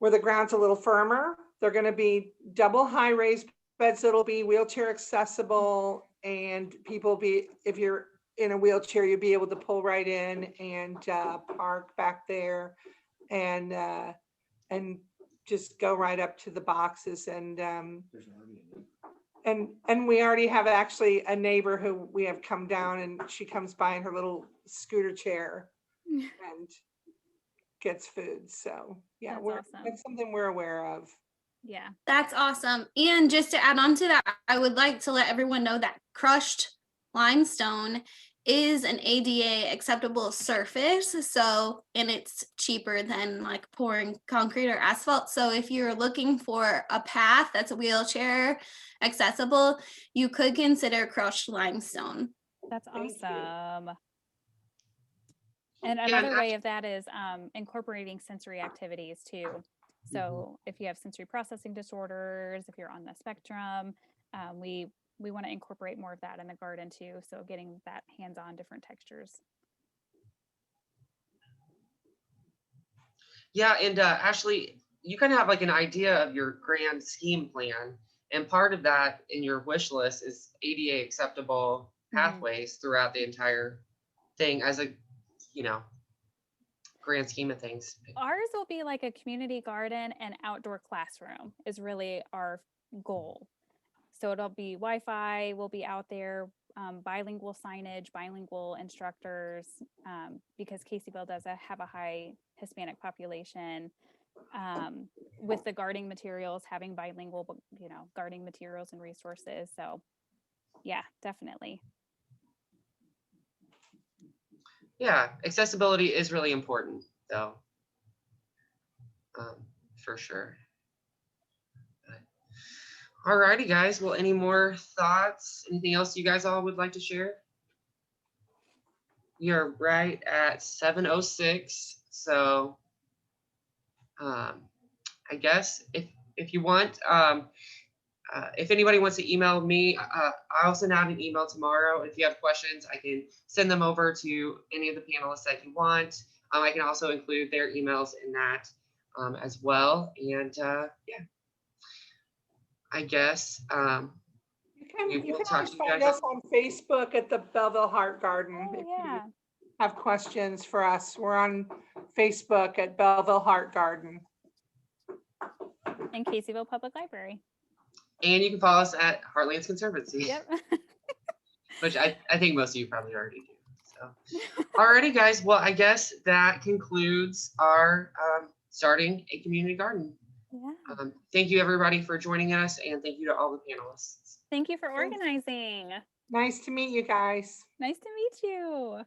where the ground's a little firmer. They're going to be double high raised beds that'll be wheelchair accessible, and people if in a wheelchair, you'll be able to pull right in and park back there and just go right up to the boxes. And we already have actually a neighbor who we have come down, and she comes by in her little scooter chair and gets food. So yeah, That's awesome. that's something we're aware of. Yeah. That's awesome. And just to add on to that, I would like to let everyone know that crushed limestone is an ADA acceptable surface. So, and it's cheaper than like pouring concrete or asphalt. So if you're looking for a path that's wheelchair accessible, you could consider crushed limestone. That's Thank you. awesome. And Yeah, another way of that is incorporating sensory activities too. So if you have sensory processing disorders, if you're on the spectrum, we want to incorporate more of that in the garden too. So getting that hands-on different textures. Yeah, and Ashley, you kind of have like an idea of your grand scheme plan, and part of that in your wish list is ADA acceptable pathways throughout the entire thing as a, grand scheme of things. Ours will be like a community garden and outdoor classroom is really our goal. So it'll be Wi-Fi, we'll be out there, bilingual signage, bilingual instructors, because Caseyville does have a high Hispanic population. With the gardening materials, having bilingual, gardening materials and resources. So yeah, definitely. Yeah, accessibility is really important though, for sure. Alrighty, guys. Well, any more thoughts? Anything else you guys all would like to share? You're right at 7:06. So I guess if you want, if anybody wants to email me, I'll send out an email tomorrow. If you have questions, I can send them over to any of the panelists that you want. I can also include their emails in that as well. And yeah, I guess You can always find us on Facebook at the Belleville Heart Garden. Oh, If yeah. you have questions for us, we're on Facebook at Belleville Heart Garden. And Caseyville Public Library. And you can follow us at Heartlands Conservancy. Yep. Which I think most of you probably already do. So, alrighty, guys. Well, I guess that concludes our starting a community garden. Yeah. Thank you, everybody, for joining us, and thank you to all the panelists. Thank you for organizing. Nice to meet you guys. Nice to meet you.